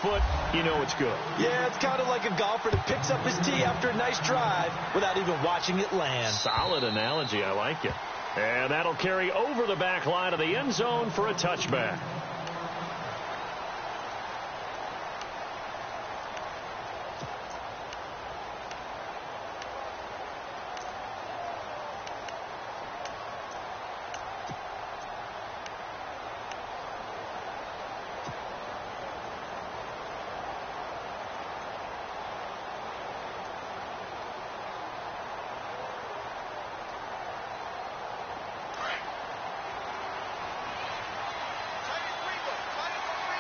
foot, you know it's good. Yeah, it's kind of like a golfer that picks up his tee after a nice drive without even watching it land. Solid analogy. I like it. And that'll carry over the back line of the end zone for a touchback.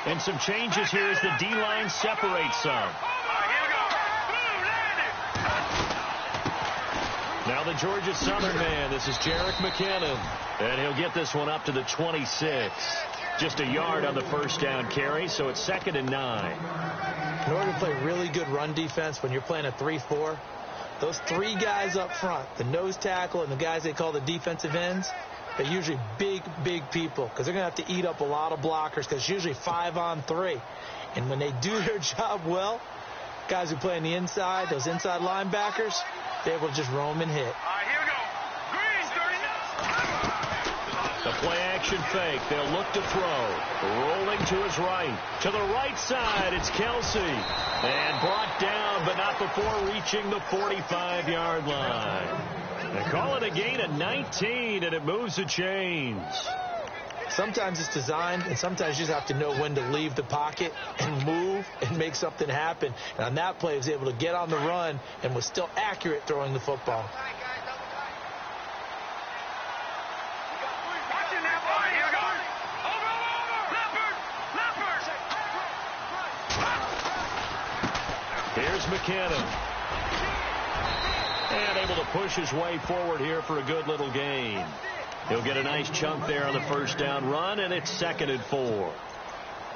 And some changes here as the D-line separates some. Now the Georgia Southern man. This is Jerick McKinnon. And he'll get this one up to the 26. Just a yard on the first down carry, so it's 2nd and 9. In order to play really good run defense when you're playing a 3-4, those three guys up front, the nose tackle and the guys they call the defensive ends, they're usually big people because they're going to have to eat up a lot of blockers because it's usually 5-on-3. And when they do their job well, guys who play on the inside, those inside linebackers, they're able to just roam and hit. All right, here we go. Green, The play-action fake. They'll look to throw. Rolling to his right. To the right side, it's Kelsey. And brought down, but not before reaching the 45-yard line. They call it a gain of 19, and it moves the chains. Sometimes it's designed, and sometimes you just have to know when to leave the pocket and move and make something happen. And on that play, he was able to get on the run and was still accurate throwing the football. Here's McKinnon. And able to push his way forward here for a good little gain. He'll get a nice chunk there on the first down run, and it's 2nd and 4.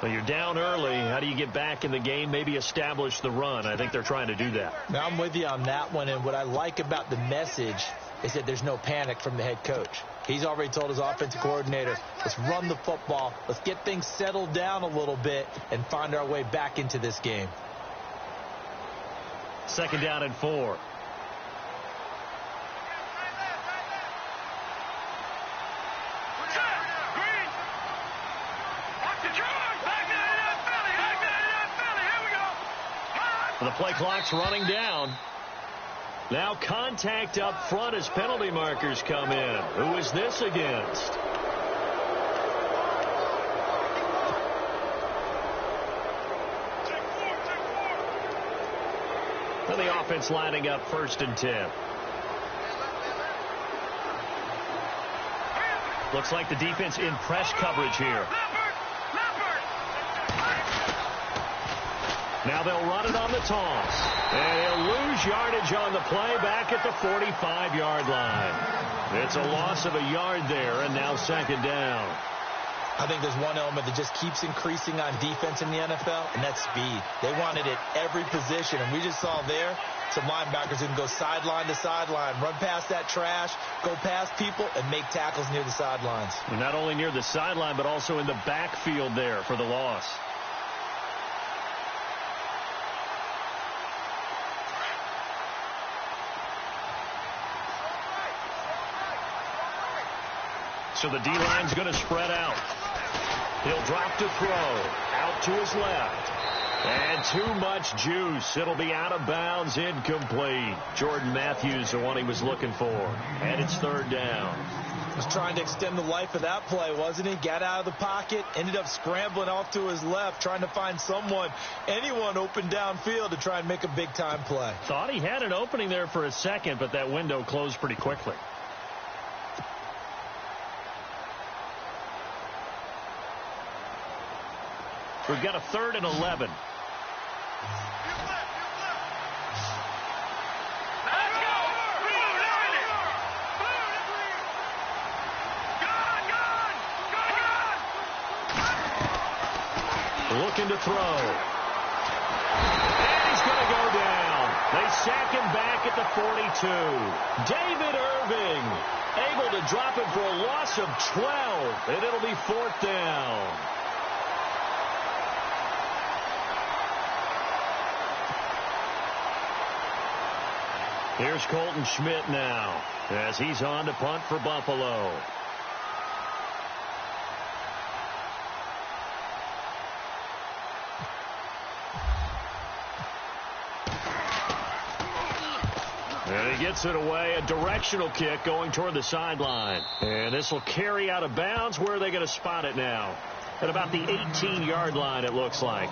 Well, you're down early. How do you get back in the game, maybe establish the run? I think they're trying to do that. Now, I'm with you on that one, and what I like about the message is that there's no panic from the head coach. He's already told his offensive coordinator, let's run the football, let's get things settled down a little bit and find our way back into this game. 2nd down and 4. The play clock's running down. Now contact up front as penalty markers come in. Who is this against? And the offense lining up 1st and 10. Looks like the defense in press coverage here. Now they'll run it on the toss. And he'll lose yardage on the play back at the 45-yard line. It's a loss of a yard there, and now 2nd down. I think there's one element that just keeps increasing on defense in the NFL, and that's speed. They want it at every position, and we just saw there some linebackers who can go sideline to sideline, run past that trash, go past people, and make tackles near the sidelines. And not only near the sideline, but also in the backfield there for the loss. So the D-line's going to spread out. He'll drop to throw. Out to his left. And too much juice. It'll be out of bounds, incomplete. Jordan Matthews, the one he was looking for. And it's 3rd down. Was trying to extend the life of that play, wasn't he? Got out of the pocket, ended up scrambling off to his left, trying to find anyone open downfield to try and make a big-time play. Thought he had an opening there for a second, but that window closed pretty quickly. We've got a 3rd and 11. Looking to throw. And he's going to go down. They sack him back at the 42. David Irving able to drop him for a loss of 12. And it'll be 4th down. Here's Colton Schmidt now as he's on to punt for Buffalo. And he gets it away, a directional kick going toward the sideline. And this will carry out of bounds. Where are they going to spot it now? At about the 18-yard line, it looks like.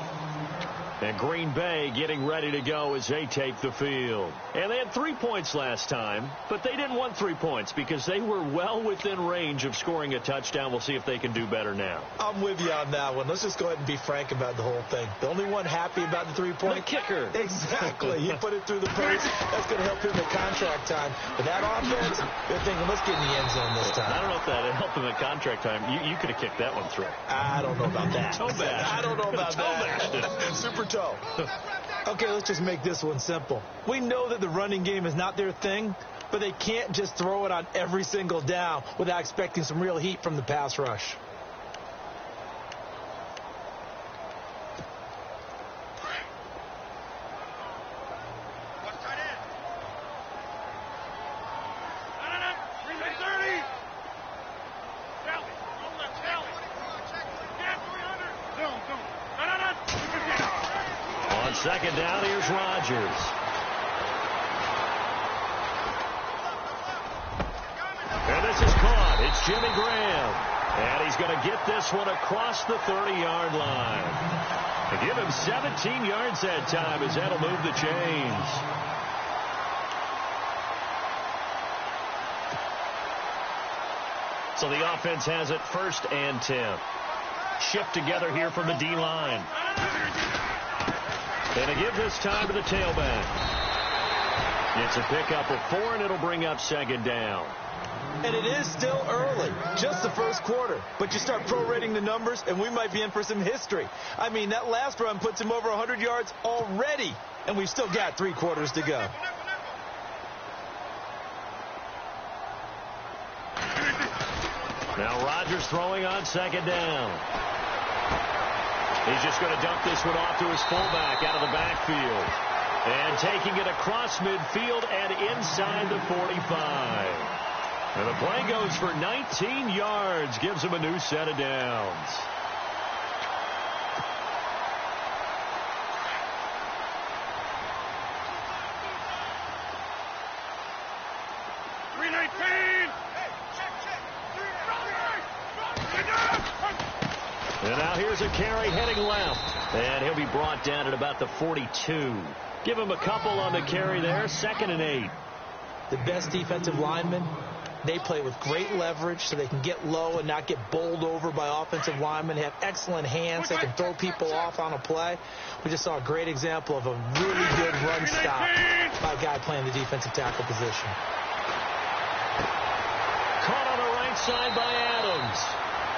And Green Bay getting ready to go as they take the field. And they had 3 points last time, but they didn't want 3 points because they were well within range of scoring a touchdown. We'll see if they can do better now. I'm with you on that one. Let's just go ahead and be frank about the whole thing. The only one happy about the 3-point? The kicker. Exactly. He put it through the post. That's going to help him at contract time. But that offense, they're thinking, let's get in the end zone this time. I don't know if that helped him at contract time. You could have kicked that one through. I don't know about that. Toe bash. I don't know about that. Super toe. Okay, let's just make this one simple. We know that the running game is not their thing, but they can't just throw it on every single down without expecting some real heat from the pass rush. Second down, here's Rodgers. And this is caught. It's Jimmy Graham. And he's going to get this one across the 30-yard line. And give him 17 yards that time as that'll move the chains. So the offense has it 1st and 10. Shift together here from the D-line. And to give this time to the tailback. It's a pickup of 4, and it'll bring up 2nd down. And it is still early, just the first quarter. But you start prorating the numbers, and we might be in for some history. I mean, that last run puts him over 100 yards already, and we've still got 3 quarters to go. Now Rodgers throwing on 2nd down. He's just going to dump this one off to his fullback out of the backfield. And taking it across midfield and inside the 45. And the play goes for 19 yards. Gives him a new set of downs. And now here's a carry heading left. And he'll be brought down at about the 42. Give him a couple on the carry there. 2nd and 8. The best defensive linemen, they play with great leverage so they can get low and not get bowled over by offensive linemen. They have excellent hands. They can throw people off on a play. We just saw a great example of a really good run stop by a guy playing the defensive tackle position. Caught on the right side by Adams.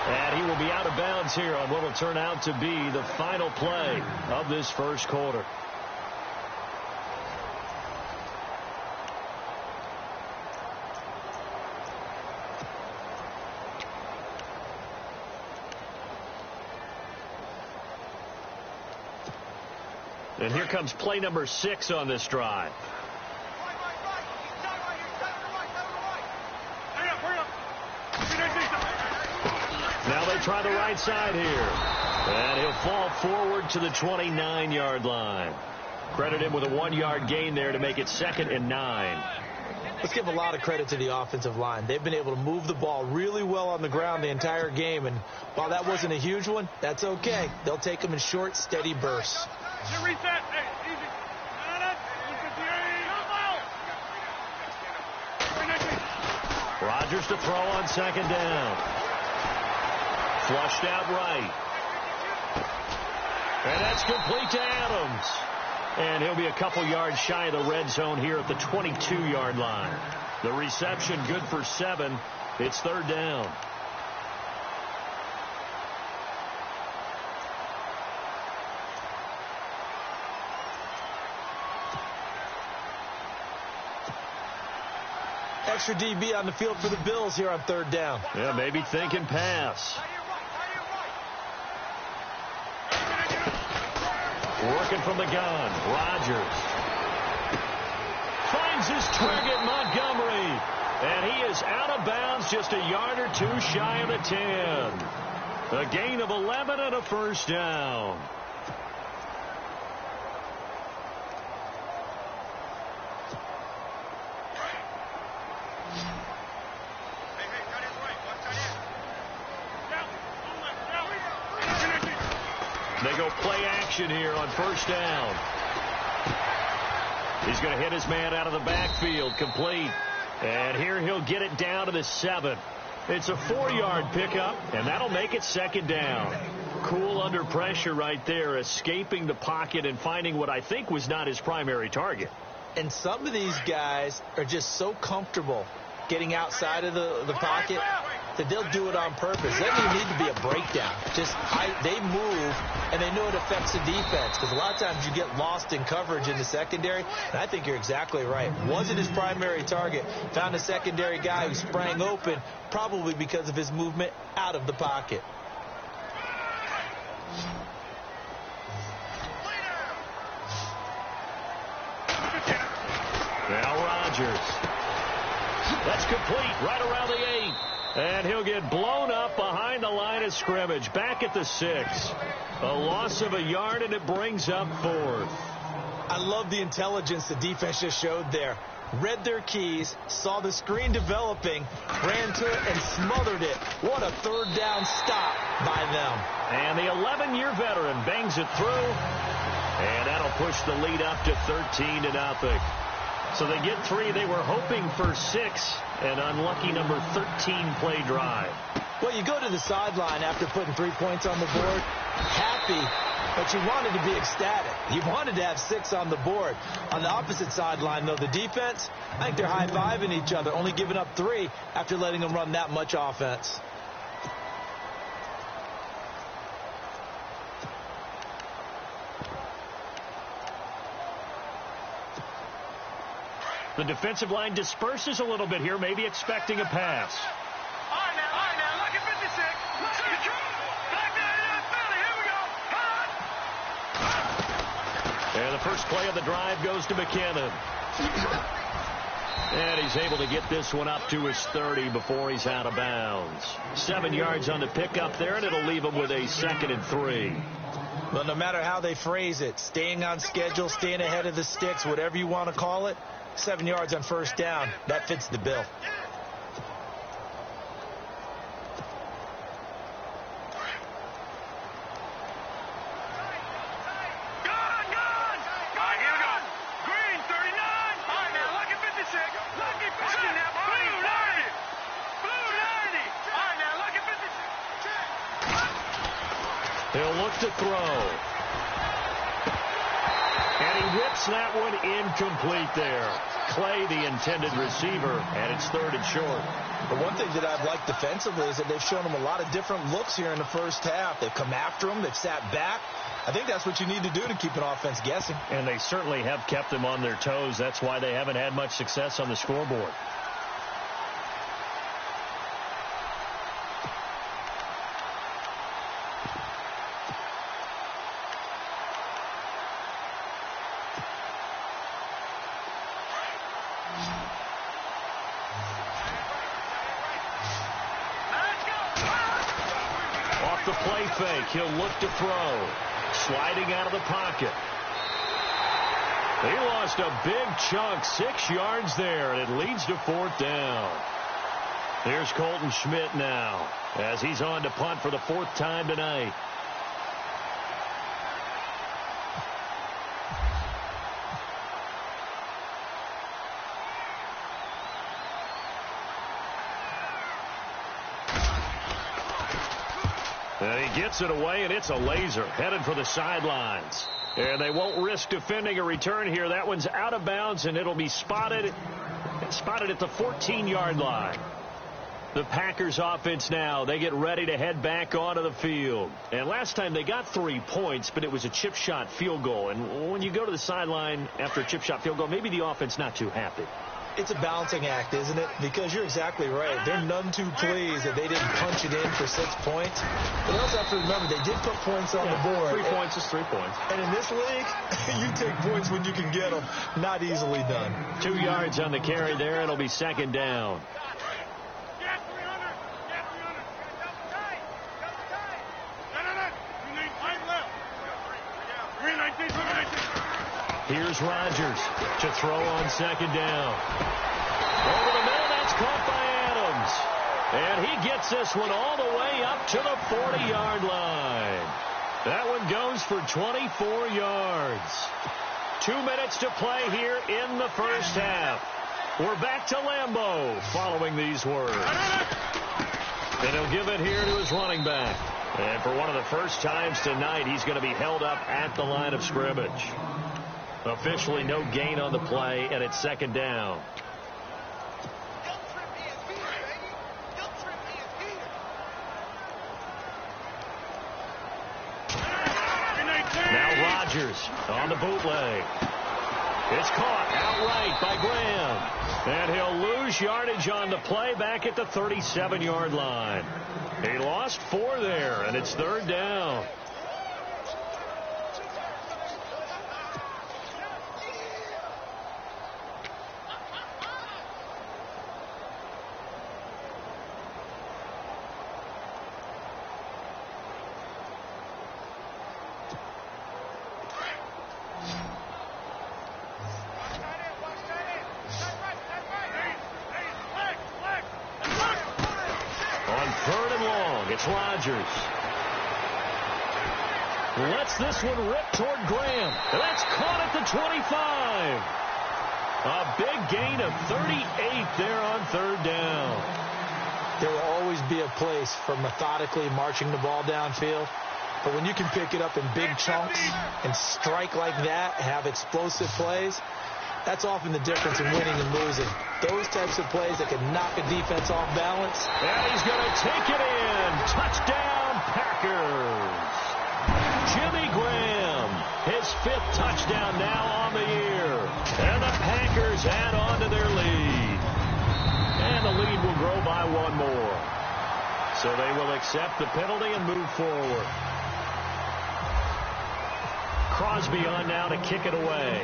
And he will be out of bounds here on what will turn out to be the final play of this first quarter. And here comes play number 6 on this drive. Now they try the right side here. And he'll fall forward to the 29-yard line. Credit him with a 1-yard gain there to make it 2nd and 9. Let's give a lot of credit to the offensive line. They've been able to move the ball really well on the ground the entire game. And while that wasn't a huge one, that's okay. They'll take them in short, steady bursts. Rodgers to throw on 2nd down. Flushed out right. And that's complete to Adams. And he'll be a couple yards shy of the red zone here at the 22-yard line. The reception good for 7. It's 3rd down. Extra DB on the field for the Bills here on 3rd down. Yeah, maybe thinking pass. Working from the gun. Rodgers. Finds his target, Montgomery. And he is out of bounds, just a yard or two shy of the 10. A gain of 11 and a first down. They go play action here on first down. He's going to hit his man out of the backfield, complete. And here he'll get it down to the 7. It's a 4-yard pickup, and that'll make it second down. Cool under pressure right there, escaping the pocket and finding what I think was not his primary target. And some of these guys are just so comfortable getting outside of the pocket that they'll do it on purpose. Doesn't even need to be a breakdown. They move, and they know it affects the defense, because a lot of times you get lost in coverage in the secondary, and I think you're exactly right. Wasn't his primary target. Found a secondary guy who sprang open, probably because of his movement out of the pocket. Now Rodgers. That's complete right around the 8. And he'll get blown up behind the line of scrimmage. Back at the 6. A loss of a yard, and it brings up 4th. I love the intelligence the defense just showed there. Read their keys, saw the screen developing, ran to it, and smothered it. What a third down stop by them. And the 11-year veteran bangs it through. And that'll push the lead up to 13-0. So they get 3. They were hoping for 6. An unlucky number 13 play drive. Well, you go to the sideline after putting 3 points on the board, happy, but you wanted to be ecstatic. You wanted to have 6 on the board. On the opposite sideline, though, the defense, I think they're high-fiving each other, only giving up 3 after letting them run that much offense. The defensive line disperses a little bit here, maybe expecting a pass. All right, now, look at 56. Back there, here we go. And the first play of the drive goes to McKinnon. And he's able to get this one up to his 30 before he's out of bounds. 7 yards on the pickup there, and it'll leave him with a 2nd and 3. Well, no matter how they phrase it, staying on schedule, staying ahead of the sticks, whatever you want to call it, 7 yards on first down, that fits the bill. He'll look to throw. And he whips that one incomplete there. Clay, the intended receiver, and it's 3rd and short. The one thing that I've liked defensively is that they've shown him a lot of different looks here in the first half. They've come after him. They've sat back. I think that's what you need to do to keep an offense guessing. And they certainly have kept them on their toes. That's why they haven't had much success on the scoreboard. The play fake. He'll look to throw. Sliding out of the pocket. He lost a big chunk, 6 yards there, and it leads to 4th down. Here's Colton Schmidt now as he's on to punt for the 4th time tonight. And he gets it away, and it's a laser headed for the sidelines. And they won't risk defending a return here. That one's out of bounds, and it'll be spotted at the 14-yard line. The Packers offense now, they get ready to head back onto the field. And last time they got 3 points, but it was a chip shot field goal. And when you go to the sideline after a chip shot field goal, maybe the offense not too happy. It's a balancing act, isn't it? Because you're exactly right. They're none too pleased that they didn't punch it in for 6 points. But they also have to remember they did put points on the board. 3 points is 3 points. And in this league, you take points when you can get them. Not easily done. 2 yards on the carry there. It'll be second down. Here's Rodgers to throw on second down. Over the middle, that's caught by Adams. And he gets this one all the way up to the 40-yard line. That one goes for 24 yards. 2 minutes to play here in the first half. We're back to Lambeau following these words. And he'll give it here to his running back. And for one of the first times tonight, he's going to be held up at the line of scrimmage. Officially no gain on the play, and it's second down. Now Rodgers on the bootleg. It's caught outright by Graham. And he'll lose yardage on the play back at the 37-yard line. He lost 4 there, and it's third down. It's Rodgers. Lets this one rip toward Graham. That's caught at the 25. A big gain of 38 there on third down. There will always be a place for methodically marching the ball downfield. But when you can pick it up in big chunks and strike like that, have explosive plays, that's often the difference in winning and losing. Those types of plays that can knock a defense off balance. And he's going to take it in. Touchdown, Packers. Jimmy Graham, his 5th touchdown now on the year. And the Packers add on to their lead. And the lead will grow by 1 more. So they will accept the penalty and move forward. Crosby on now to kick it away.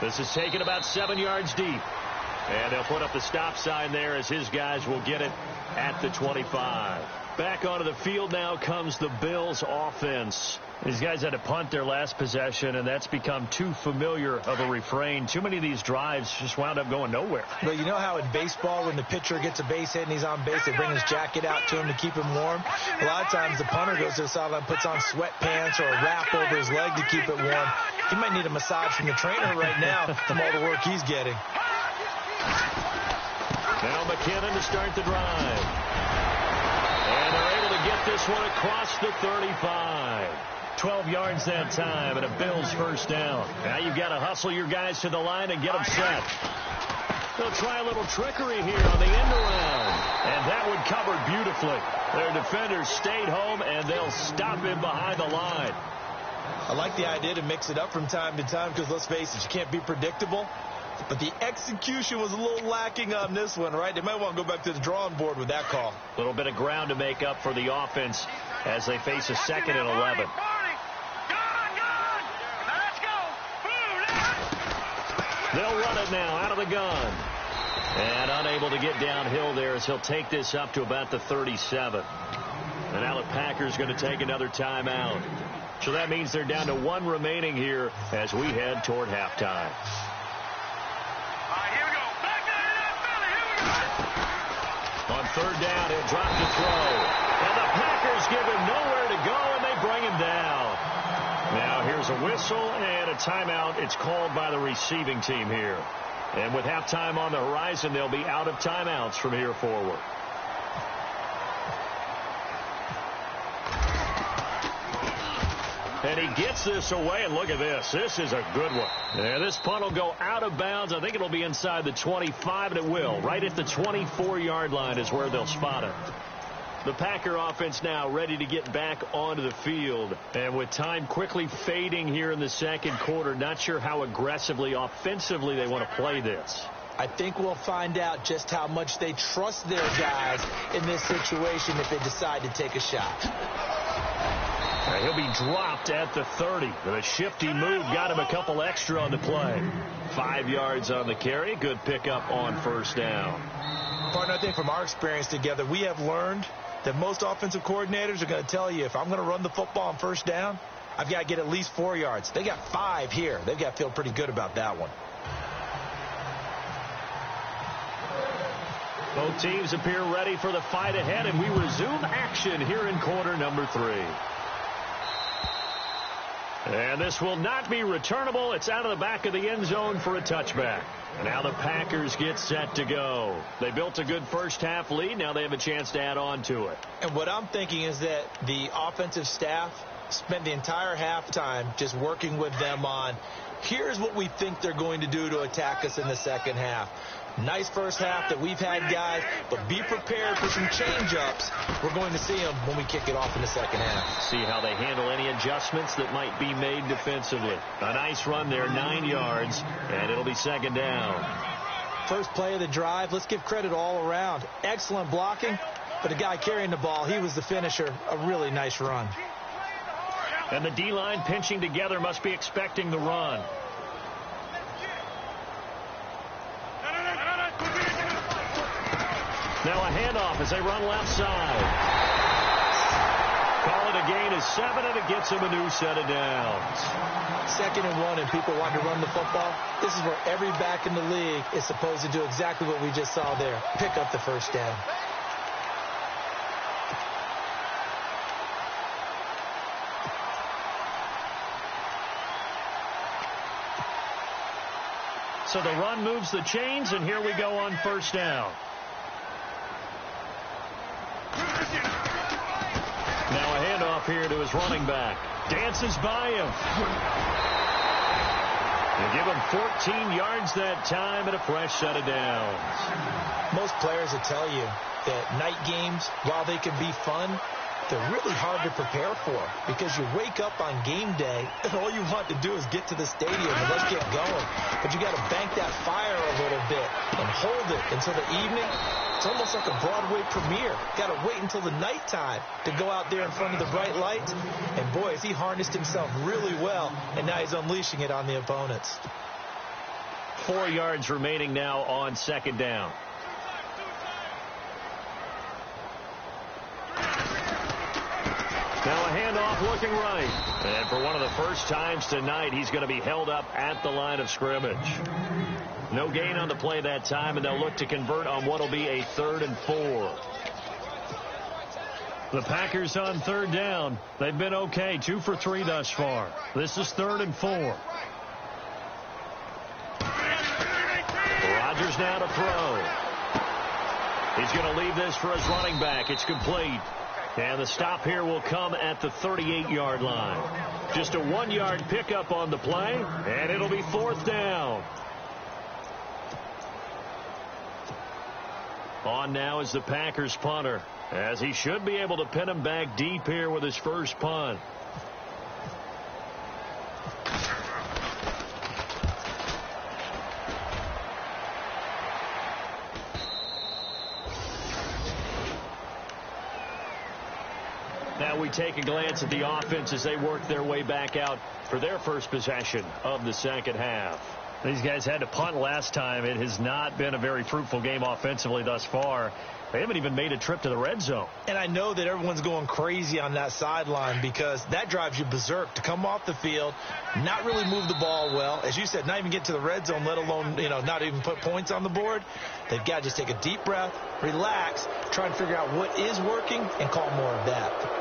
This is taken about 7 yards deep. And they'll put up the stop sign there as his guys will get it at the 25. Back onto the field now comes the Bills offense. These guys had to punt their last possession, and that's become too familiar of a refrain. Too many of these drives just wound up going nowhere. But you know how in baseball, when the pitcher gets a base hit and he's on base, they bring his jacket out to him to keep him warm? A lot of times the punter goes to the sideline, puts on sweatpants or a wrap over his leg to keep it warm. He might need a massage from the trainer right now from all the work he's getting. Now McKinnon to start the drive. And they're able to get this one across the 35. 12 yards that time, and a Bills first down. Now you've got to hustle your guys to the line and get them set. They'll try a little trickery here on the end around. And that one covered beautifully. Their defenders stayed home, and they'll stop him behind the line. I like the idea to mix it up from time to time because, let's face it, you can't be predictable. But the execution was a little lacking on this one, right? They might want to go back to the drawing board with that call. A little bit of ground to make up for the offense as they face a 2nd and 11. They'll run it now out of the gun. And unable to get downhill there as he'll take this up to about the 37. And now the Packers going to take another timeout. So that means they're down to 1 remaining here as we head toward halftime. On third down, he'll drop to throw. And the Packers give him nowhere to go, and they bring him down. Now here's a whistle and a timeout. It's called by the receiving team here. And with halftime on the horizon, they'll be out of timeouts from here forward. And he gets this away, and look at this. This is a good one. Yeah, this punt will go out of bounds. I think it'll be inside the 25, and it will. Right at the 24-yard line is where they'll spot it. The Packer offense now ready to get back onto the field. And with time quickly fading here in the second quarter, not sure how aggressively, offensively they want to play this. I think we'll find out just how much they trust their guys in this situation if they decide to take a shot. He'll be dropped at the 30. The shifty move got him a couple extra on the play. 5 yards on the carry. Good pickup on first down. Partner, I think from our experience together, we have learned that most offensive coordinators are going to tell you, if I'm going to run the football on first down, I've got to get at least 4 yards. They got 5 here. They've got to feel pretty good about that one. Both teams appear ready for the fight ahead, and we resume action here in quarter number 3. And this will not be returnable. It's out of the back of the end zone for a touchback. And now the Packers get set to go. They built a good first half lead. Now they have a chance to add on to it. And what I'm thinking is that the offensive staff spent the entire halftime just working with them on, here's what we think they're going to do to attack us in the second half. Nice first half that we've had, guys, but be prepared for some change-ups. We're going to see them when we kick it off in the second half. See how they handle any adjustments that might be made defensively. A nice run there, 9 yards, and it'll be second down. First play of the drive, let's give credit all around. Excellent blocking, but the guy carrying the ball, he was the finisher. A really nice run. And the D-line pinching together must be expecting the run. Now a handoff as they run left side. Call it a gain of 7, and it gets him a new set of downs. 2nd and 1, and people want to run the football. This is where every back in the league is supposed to do exactly what we just saw there. Pick up the first down. So the run moves the chains, and here we go on first down. Now a handoff here to his running back. Dances by him. They give him 14 yards that time and a fresh set of downs. Most players will tell you that night games, while they can be fun, they're really hard to prepare for because you wake up on game day and all you want to do is get to the stadium and let's get going. But you got to bank that fire a little bit and hold it until the evening. It's almost like a Broadway premiere. Got to wait until the nighttime to go out there in front of the bright lights. And boy, has he harnessed himself really well, and now he's unleashing it on the opponents. 4 yards remaining now on second down. Now a handoff looking right. And for one of the first times tonight, he's going to be held up at the line of scrimmage. No gain on the play that time, and they'll look to convert on what will be a 3rd and 4. The Packers on 3rd down. They've been okay, 2 for 3 thus far. This is 3rd and 4. Rodgers now to throw. He's going to leave this for his running back. It's complete. And the stop here will come at the 38-yard line. Just a 1-yard pickup on the play, and it'll be 4th down. On now is the Packers punter, as he should be able to pin him back deep here with his first punt. Now we take a glance at the offense as they work their way back out for their first possession of the second half. These guys had to punt last time. It has not been a very fruitful game offensively thus far. They haven't even made a trip to the red zone. And I know that everyone's going crazy on that sideline because that drives you berserk to come off the field, not really move the ball well. As you said, not even get to the red zone, let alone, not even put points on the board. They've got to just take a deep breath, relax, try and figure out what is working, and call more of that.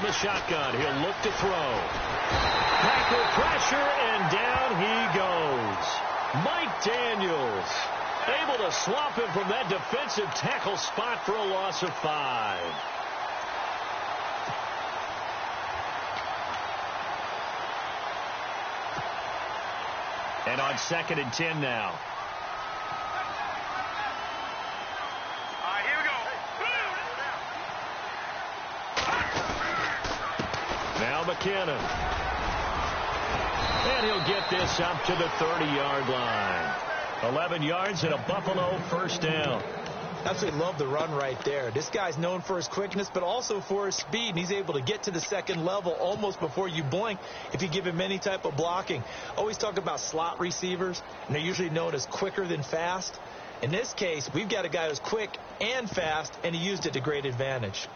from the shotgun. He'll look to throw. Packer pressure, and down he goes. Mike Daniels able to swamp him from that defensive tackle spot for a loss of 5. And on 2nd and 10 now. All right, here we go. Now McKinnon. And he'll get this up to the 30-yard line. 11 yards and a Buffalo first down. Absolutely love the run right there. This guy's known for his quickness, but also for his speed. And he's able to get to the second level almost before you blink if you give him any type of blocking. Always talk about slot receivers, and they're usually known as quicker than fast. In this case, we've got a guy who's quick and fast, and he used it to great advantage.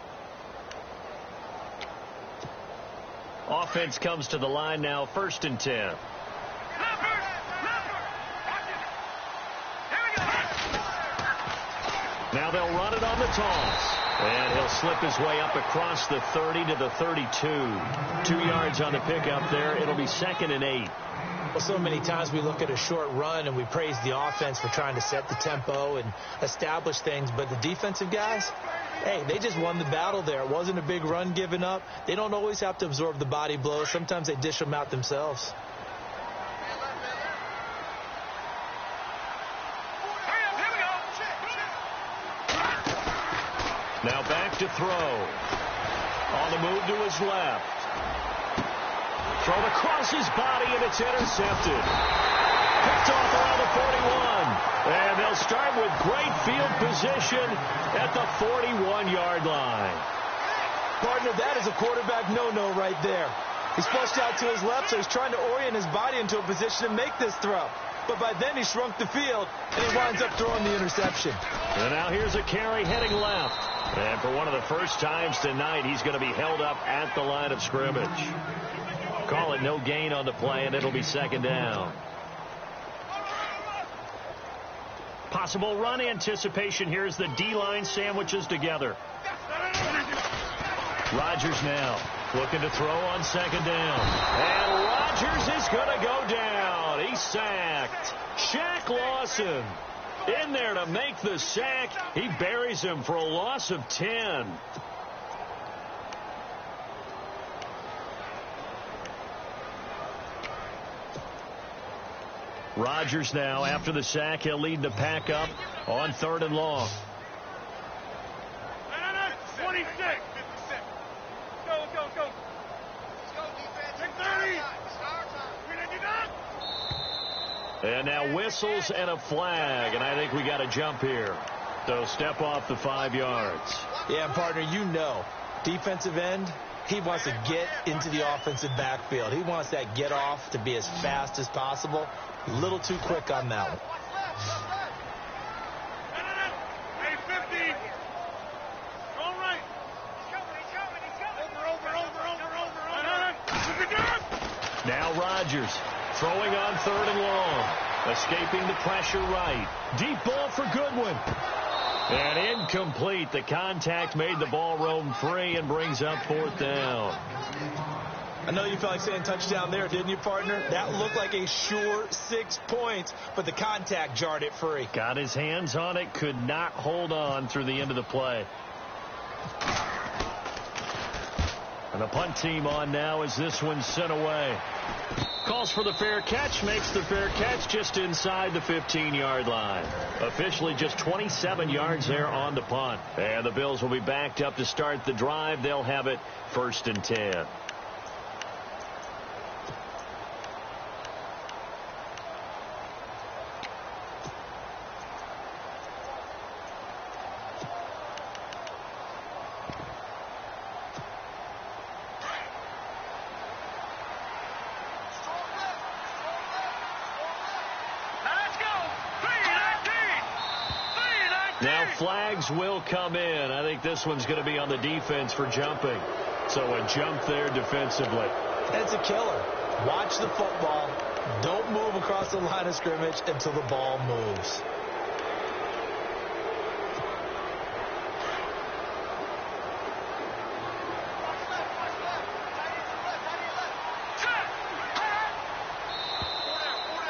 Offense comes to the line now, 1st and 10. Now they'll run it on the toss. And he'll slip his way up across the 30 to the 32. 2 yards on the pickup there. It'll be 2nd and 8. Well, so many times we look at a short run and we praise the offense for trying to set the tempo and establish things. But the defensive guys, hey, they just won the battle there. It wasn't a big run given up. They don't always have to absorb the body blows. Sometimes they dish them out themselves. Now back to throw. On the move to his left. Thrown across his body, and it's intercepted. Picked off around the 41. And they'll start with great field position at the 41-yard line. Partner, that is a quarterback no-no right there. He's flushed out to his left, so he's trying to orient his body into a position to make this throw. But by then he shrunk the field, and he winds up throwing the interception. And now here's a carry heading left. And for one of the first times tonight, he's going to be held up at the line of scrimmage. Call it no gain on the play, and it'll be 2nd down. Possible run anticipation here as the D-line sandwiches together. Rodgers now looking to throw on 2nd down. And Rodgers is going to go down. He's sacked. Shaq Lawson in there to make the sack. He buries him for a loss of 10. Rodgers now, after the sack, he'll lead the pack up on 3rd and long. 26. Go. Let's go, defense. 30. And now whistles and a flag, and I think we got a jump here. So step off the 5 yards. Yeah, partner, you know, defensive end, he wants to get into the offensive backfield. He wants that get off to be as fast as possible. A little too quick on that one. Now Rodgers throwing on 3rd and long. Escaping the pressure right. Deep ball for Goodwin. And incomplete. The contact made the ball roam free and brings up 4th down. I know you felt like saying touchdown there, didn't you, partner? That looked like a sure 6 points, but the contact jarred it free. Got his hands on it, could not hold on through the end of the play. And the punt team on now as this one's sent away. Calls for the fair catch, makes the fair catch just inside the 15-yard line. Officially just 27 yards there on the punt. And the Bills will be backed up to start the drive. They'll have it 1st and 10. Now flags will come in. I think this one's going to be on the defense for jumping. So a jump there defensively. That's a killer. Watch the football. Don't move across the line of scrimmage until the ball moves.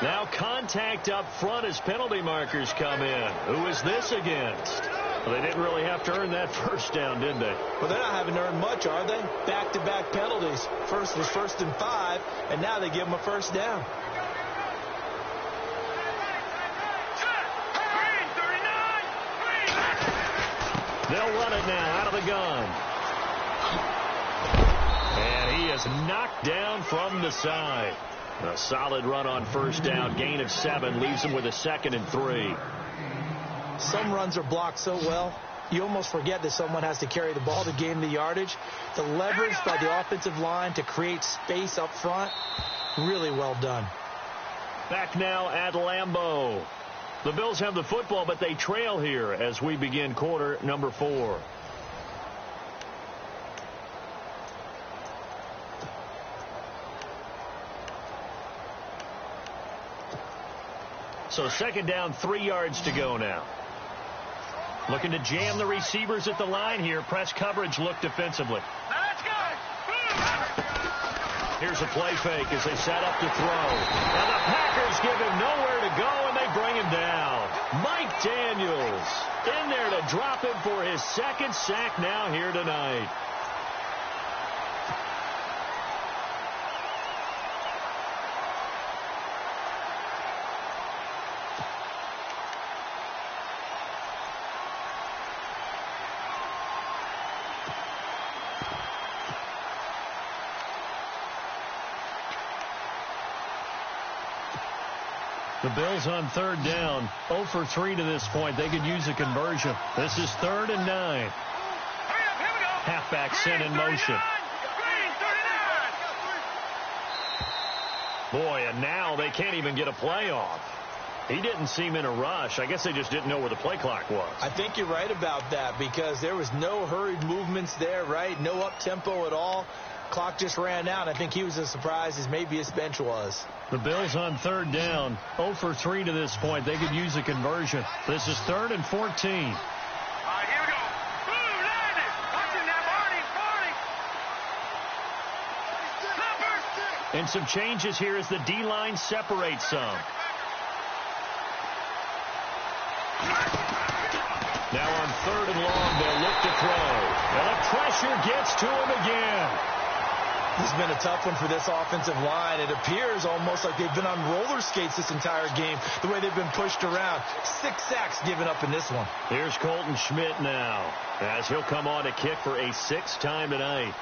Now contact up front as penalty markers come in. Who is this against? Well, they didn't really have to earn that first down, did they? Well, they're not having to earn much, are they? Back-to-back penalties. First was 1st and 5, and now they give them a first down. They'll run it now out of the gun. And he is knocked down from the side. A solid run on first down. Gain of 7 leaves him with a 2nd and 3. Some runs are blocked so well, you almost forget that someone has to carry the ball to gain the yardage. The leverage by the offensive line to create space up front, really well done. Back now at Lambeau. The Bills have the football, but they trail here as we begin quarter number 4. So 2nd down, 3 yards to go now. Looking to jam the receivers at the line here. Press coverage look defensively. Let's go. Here's a play fake as they set up to throw. And the Packers give him nowhere to go, and they bring him down. Mike Daniels in there to drop him for his 2nd sack now here tonight. The Bills on 3rd down, 0 for 3 to this point. They could use a conversion. This is 3rd and 9. Halfback sent in motion. Boy, and now they can't even get a play off. He didn't seem in a rush. I guess they just didn't know where the play clock was. I think you're right about that because there was no hurried movements there, right? No up-tempo at all. Clock just ran out. I think he was as surprised as maybe his bench was. The Bills on 3rd down, 0 for 3 to this point. They could use a conversion. This is 3rd and 14. All right, here we go. Boom, land it. Watch it now, Barney. And some changes here as the D-line separates some. Now on 3rd and long, they'll look to throw. And the pressure gets to him again. This has been a tough one for this offensive line. It appears almost like they've been on roller skates this entire game, the way they've been pushed around. 6 sacks given up in this one. Here's Colton Schmidt now, as he'll come on to kick for a 6th time tonight.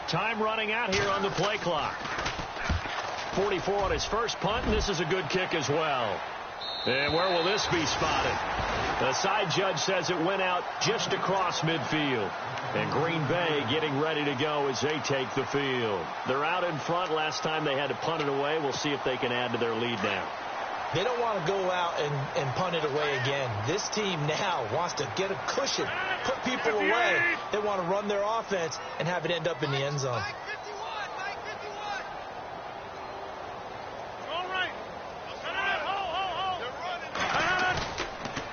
Time running out here on the play clock. 44 on his first punt, and this is a good kick as well. And where will this be spotted? The side judge says it went out just across midfield. And Green Bay getting ready to go as they take the field. They're out in front. Last time they had to punt it away. We'll see if they can add to their lead now. They don't want to go out and punt it away again. This team now wants to get a cushion, put people away. They want to run their offense and have it end up in the end zone.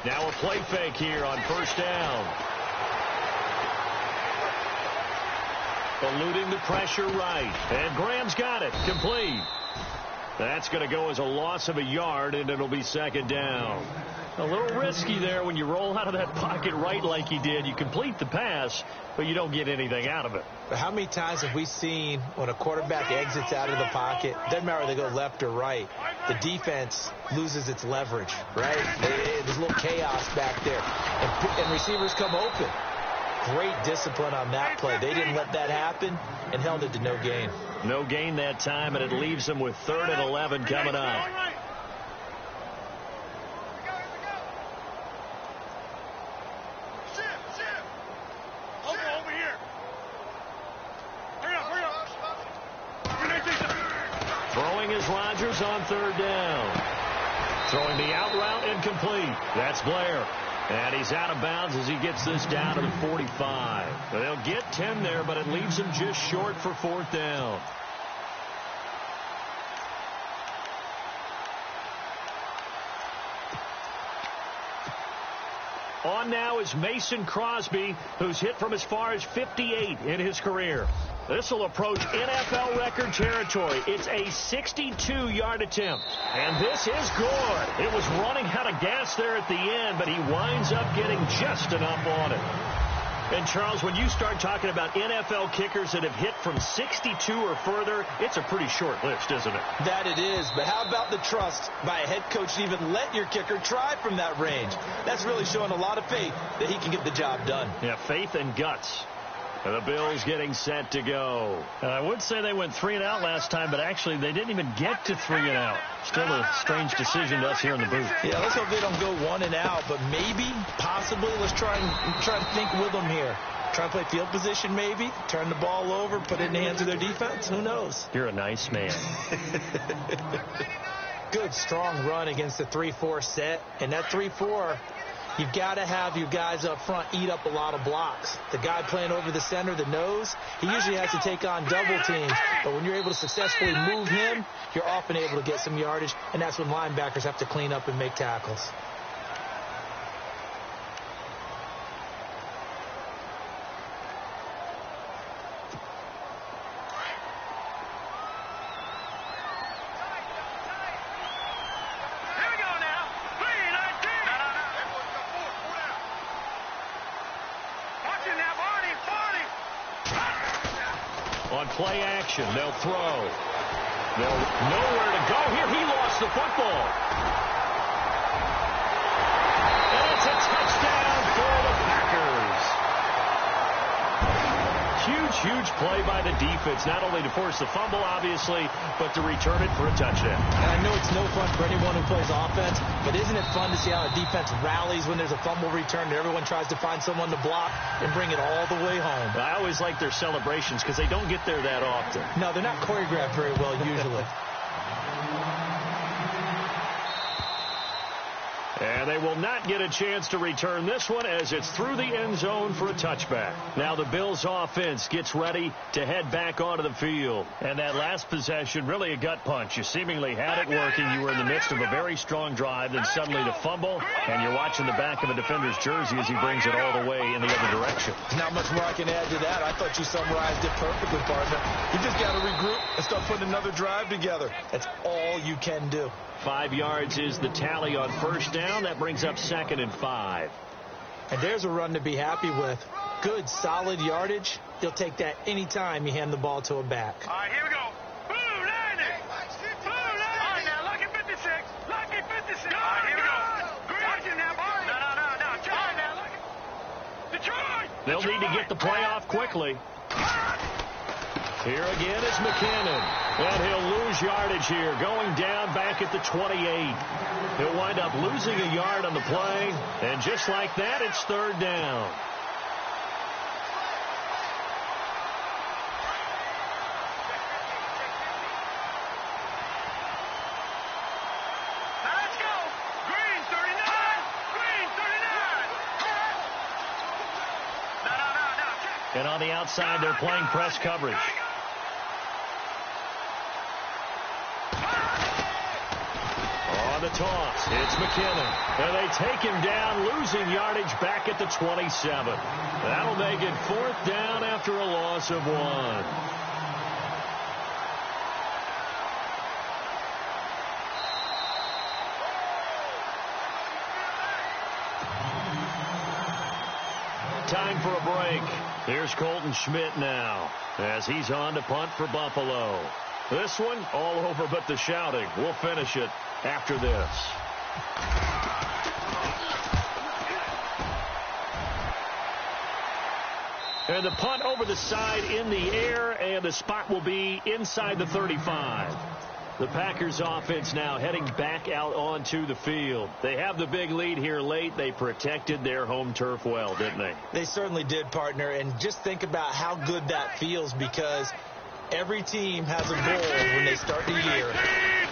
Now a play fake here on 1st down. Eluding the pressure right. And Graham's got it. Complete. That's going to go as a loss of a yard, and it'll be 2nd down. A little risky there when you roll out of that pocket right like he did. You complete the pass, but you don't get anything out of it. But how many times have we seen when a quarterback exits out of the pocket, doesn't matter whether they go left or right, the defense loses its leverage, right? There's a little chaos back there. And receivers come open. Great discipline on that play. They didn't let that happen and held it to no gain. No gain that time, and it leaves them with 3rd and 11 coming up. Throwing is Rodgers on 3rd down. Throwing the out route incomplete. That's Blair. And he's out of bounds as he gets this down to the 45. They'll get 10 there, but it leaves him just short for 4th down. On now is Mason Crosby, who's hit from as far as 58 in his career. This will approach NFL record territory. It's a 62-yard attempt. And this is good. It was running out of gas there at the end, but he winds up getting just enough on it. And, Charles, when you start talking about NFL kickers that have hit from 62 or further, it's a pretty short list, isn't it? That it is. But how about the trust by a head coach to even let your kicker try from that range? That's really showing a lot of faith that he can get the job done. Yeah, faith and guts. The Bills getting set to go. And I would say they went 3 and out last time, but actually they didn't even get to 3 and out. Still a strange decision to us here in the booth. Yeah, let's hope they don't go 1 and out, but maybe, possibly, let's try to think with them here. Try to play field position maybe, turn the ball over, put it in the hands of their defense. Who knows? You're a nice man. Good, strong run against the 3-4 set, and that 3-4... you've got to have your guys up front eat up a lot of blocks. The guy playing over the center, the nose, he usually has to take on double teams. But when you're able to successfully move him, you're often able to get some yardage, and that's when linebackers have to clean up and make tackles. On play action, they'll throw. They'll nowhere to go here. He lost the football. And it's a touchdown for the Packers. Huge play by the defense, not only to force the fumble, obviously, but to return it for a touchdown. And I know it's no fun for anyone who plays offense, but isn't it fun to see how a defense rallies when there's a fumble return and everyone tries to find someone to block and bring it all the way home? I always like their celebrations because they don't get there that often. No, they're not choreographed very well usually. And they will not get a chance to return this one as it's through the end zone for a touchback. Now the Bills offense gets ready to head back onto the field. And that last possession, really a gut punch. You seemingly had it working. You were in the midst of a very strong drive, then suddenly to fumble, and you're watching the back of a defender's jersey as he brings it all the way in the other direction. Not much more I can add to that. I thought you summarized it perfectly, partner. You just got to regroup and start putting another drive together. That's all you can do. 5 yards is the tally on first down. That brings up 2nd and 5. And there's a run to be happy with. Good, solid yardage. You'll take that anytime you hand the ball to a back. All right, here we go. Boom, 90. Boom, 90. All right, now, lucky 56. Lucky 56. All right, here we go. Watch it now, boy. No. All right, now, lucky. Detroit. They'll need to get the play off quickly. Here again is McKinnon. And he'll lose yardage here, going down back at the 28. He'll wind up losing a yard on the play. And just like that, it's 3rd down. Now let's go. Green 39. Green 39. No. And on the outside, they're playing press coverage. On the toss, it's McKinnon. And they take him down, losing yardage back at the 27. That'll make it 4th down after a loss of 1. Time for a break. Here's Colton Schmidt now as he's on to punt for Buffalo. This one all over but the shouting. We'll finish it after this. And the punt over the side in the air, and the spot will be inside the 35. The Packers offense now heading back out onto the field. They have the big lead here late. They protected their home turf well, didn't they? They certainly did, partner. And just think about how good that feels, because every team has a goal when they start the year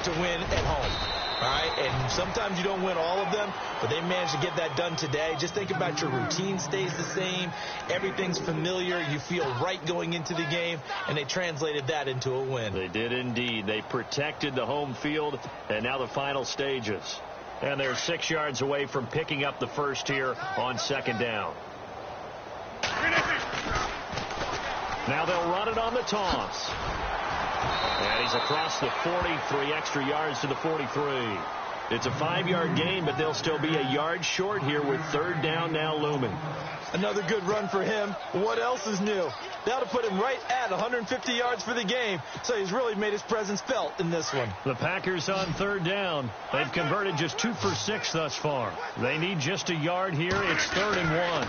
to win at home. All right, and sometimes you don't win all of them, but they managed to get that done today. Just think about your routine stays the same. Everything's familiar. You feel right going into the game, and they translated that into a win. They did indeed. They protected the home field, and now the final stages. And they're 6 yards away from picking up the first here on second down. Now they'll run it on the toss. And he's across the 43 extra yards to the 43. It's a 5-yard gain, but they'll still be a yard short here with third down now looming. Another good run for him. What else is new? That'll put him right at 150 yards for the game, so he's really made his presence felt in this one. The Packers on third down. They've converted just 2 for 6 thus far. They need just a yard here. It's 3rd and 1.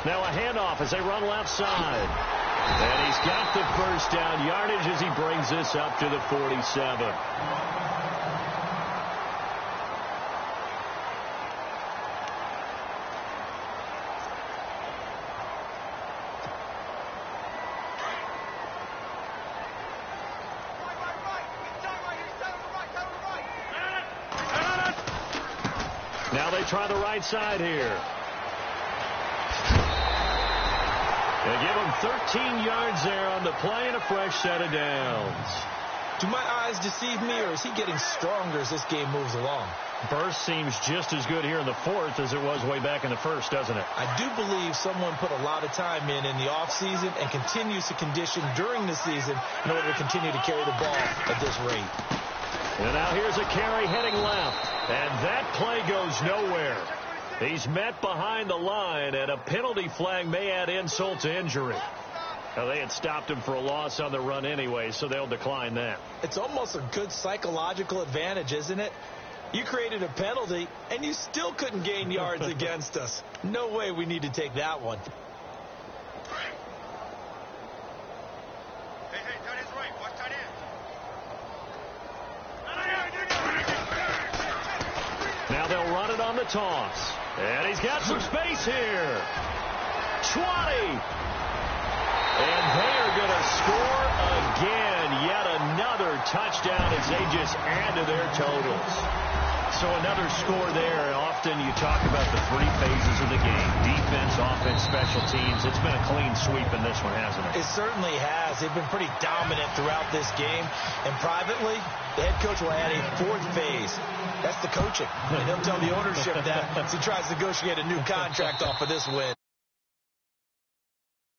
Now a handoff as they run left side. And he's got the first down yardage as he brings this up to the 47. Now they try the right side here. They give him 13 yards there on the play and a fresh set of downs. Do my eyes deceive me, or is he getting stronger as this game moves along? Burst seems just as good here in the 4th as it was way back in the 1st, doesn't it? I do believe someone put a lot of time in the offseason and continues to condition during the season in order to continue to carry the ball at this rate. And now here's a carry heading left. And that play goes nowhere. He's met behind the line, and a penalty flag may add insult to injury. Now, they had stopped him for a loss on the run anyway, so they'll decline that. It's almost a good psychological advantage, isn't it? You created a penalty, and you still couldn't gain yards against us. No way we need to take that one. Now they'll run it on the toss. And he's got some space here. 20. And they are going to score again. Yet another touchdown as they just add to their totals. So another score there. Often you talk about the 3 phases of the game. Defense, offense, special teams. It's been a clean sweep in this one, hasn't it? It certainly has. They've been pretty dominant throughout this game. And privately, the head coach will add a 4th phase. That's the coaching. And he'll tell the ownership that as he tries to negotiate a new contract off of this win.